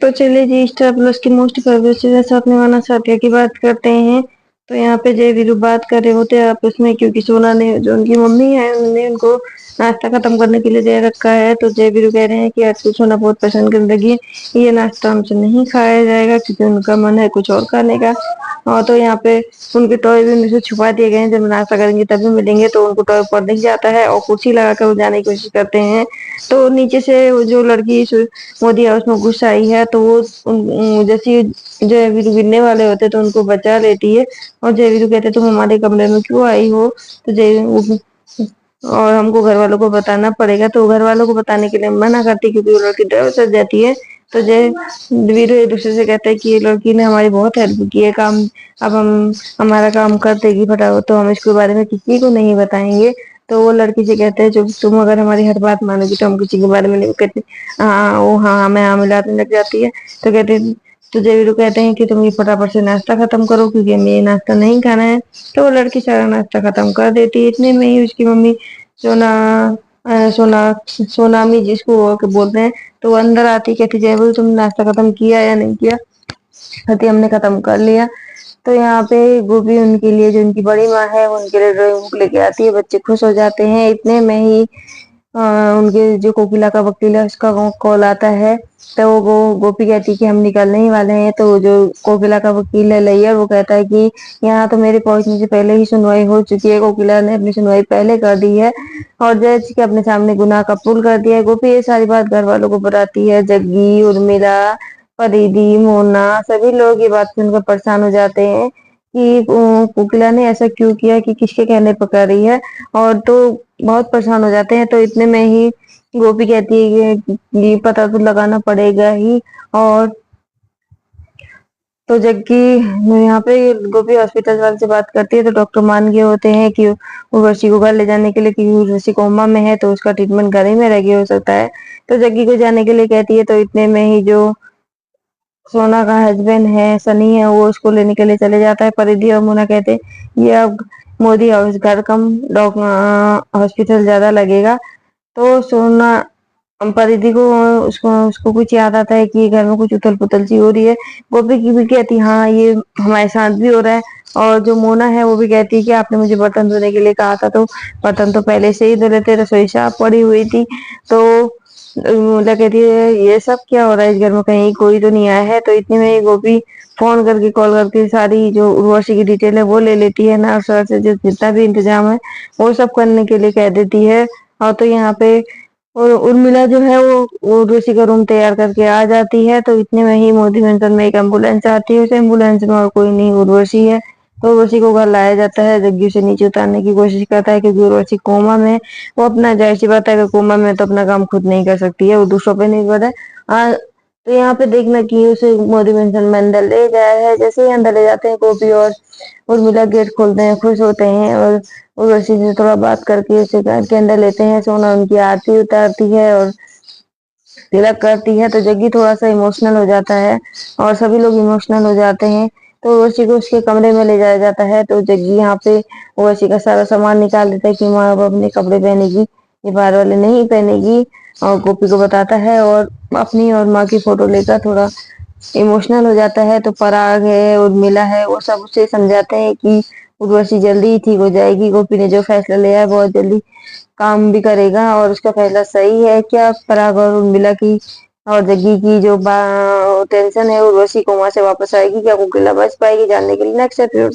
तो चलिए जी, star plus की मोस्ट फेवरेट सीरियल सपने साथिया की बात करते हैं। तो यहाँ पे जय वीरू बात कर रहे होते हैं आपस में, क्योंकि सोना ने जो उनकी मम्मी है उन्होंने उनको नाश्ता खत्म करने के लिए दे रखा है। तो जय वीरू कह रहे हैं कि आज तो सोना बहुत पसंद करने लगी है, ये नाश्ता हमसे नहीं खाया जाएगा क्योंकि उनका मन है कुछ और खाने का। और तो यहाँ पे उनके टॉय भी उनमें से छुपा दिए गए हैं, जब नाश्ता करेंगे तभी मिलेंगे। तो उनको टॉय ऊपर दिख जाता है और कुर्सी लगाकर वो जाने की कोशिश करते हैं। तो नीचे से वो जो लड़की मोदी हाउस में घुस आई है, तो वो जैसे जय वीरू गिरने वाले होते तो उनको बचा लेती है। और जय वीरू कहते तुम हमारे कमरे में क्यों आई हो? तो और हमको घर वालों को बताना पड़ेगा। तो घर वालों को बताने के लिए मना करती क्योंकि वो लड़की डर सज जाती है। तो जय वीरू एक दूसरे से कहते हैं कि ये लड़की ने हमारी बहुत हेल्प की है काम, अब हम हमारा काम कर देगी फटाफट, तो हम इसके बारे में किसी को नहीं बताएंगे। तो वो लड़की से कहते हैं जो तुम अगर हमारी हर बात मानोगी तो हम किसी के बारे में नहीं। कहते हाँ वो हाँ मैं हाँ मिलाने लग जाती है। तो कहते तो जय वीरू कहते हैं कि तुम ये फटाफट से नाश्ता खत्म करो क्योंकि हमें ये नाश्ता नहीं खाना है। तो वो लड़की सारा नाश्ता खत्म कर देती है। इतने में ही उसकी मम्मी सोना सोना सोनामी जिसको वो के बोलते हैं, तो वो अंदर आती कहती जय वीरू तुमने नाश्ता खत्म किया या नहीं किया? कहती हमने खत्म कर लिया। तो यहाँ पे गोपी उनके लिए जो उनकी बड़ी माँ है वो उनके लिए ड्राइंग बुक लेके आती है। बच्चे खुश हो जाते हैं। इतने में ही उनके जो कोकिला का वकील है उसका कॉल आता है। तो वो गोपी कहती है कि हम निकलने ही वाले हैं। तो जो कोकिला का वकील है लैयर, वो कहता है कि यहाँ तो मेरे पहुंचने से पहले ही सुनवाई हो चुकी है, कोकिला ने अपनी सुनवाई पहले कर दी है और जज के अपने सामने गुनाह कबूल कर दिया है। गोपी ये सारी बात घर वालों को बताती है। जग्गी, उर्मिला, परिधि, मोना सभी लोग ये बात सुनकर परेशान हो जाते हैं कि कोकिला ने ऐसा क्यों किया, कि किसके कहने पर कर रही है। और तो बहुत परेशान हो जाते हैं। तो इतने में ही गोपी कहती है कि ये पता तो लगाना पड़ेगा ही। और तो जबकि यहाँ पे गोपी हॉस्पिटल वाले से बात करती है, तो डॉक्टर मान गए होते हैं कि उर्वशी को घर ले जाने के लिए, क्योंकि उर्वशी कोमा में है तो उसका ट्रीटमेंट घर ही में रह गया हो सकता है। तो जग्गी को जाने के लिए कहती है। तो इतने में ही जो सोना का हस्बैंड है सनी है, वो उसको लेने के लिए चले जाता है। परिधि और मोना कहते हैं ये अब मोदी हाउस घर कम हॉस्पिटल ज्यादा लगेगा। तो सोना परिधि को उसको उसको कुछ याद आता है कि घर में कुछ उथल पुथल सी हो रही है। गोपी की भी कहती हाँ ये हमारे साथ भी हो रहा है। और जो मोना है वो भी कहती है कि आपने मुझे बर्तन धोने के लिए कहा था, तो बर्तन तो पहले से ही धो लेते, रसोई साफ पड़ी हुई थी। तो मोना कहती है ये सब क्या हो रहा है इस घर में, कहीं कोई तो नहीं आया है? तो इतने में ही गोपी फोन करके कॉल करके सारी जो उर्वशी की डिटेल है वो ले लेती है ना, सर से जो जितना भी इंतजाम है वो सब करने के लिए कह देती है। और तो यहाँ पे और उर्मिला जो है वो उर्वशी का रूम तैयार करके आ जाती है। तो इतने में ही मोदी मेंशन में एक एम्बुलेंस आती है। उस एम्बुलेंस में और कोई नहीं उर्वशी है। तो उर्वशी को घर लाया जाता है। जग्गी उसे नीचे उतारने की कोशिश करता है क्योंकि उर्वशी कोमा में, वो अपना जाहिर सी बात है कि कोमा में तो अपना काम खुद नहीं कर सकती है, वो दूसरों पे निर्भर है। तो यहाँ पे देखना कि उसे मोदी मेंशन में अंदर ले जाया है। जैसे ही अंदर ले जाते हैं गोपी और उर्मिला गेट खोलते हैं, खुश होते हैं और उर्वशी से थोड़ा बात करके उसे घर के अंदर लेते हैं। सोना उनकी आरती उतारती है और तिलक करती है। तो जग्गी थोड़ा सा इमोशनल हो जाता है और सभी लोग इमोशनल हो जाते हैं। तो उर्वशी को उसके कमरे में ले जाया जाता है। तो जग्गी यहाँ पे उर्वशी का सारा सामान निकाल देता है कि माँ अब अपने कपड़े पहनेगी, ये बाहर वाले नहीं पहनेगी। और गोपी को बताता है और अपनी और माँ की फोटो लेकर थोड़ा इमोशनल हो जाता है। तो पराग है, उर्मिला है, वो सब उसे समझाते हैं कि उर्वशी जल्दी ही ठीक हो जाएगी। गोपी ने जो फैसला लिया है बहुत जल्दी काम भी करेगा और उसका फैसला सही है। क्या पराग और उर्मिला की और जग्गी की जो टेंशन है उर्वशी को वहां से वापस आएगी? क्या कोकिला बच पाएगी? जानने के लिए नेक्स्ट एपिसोड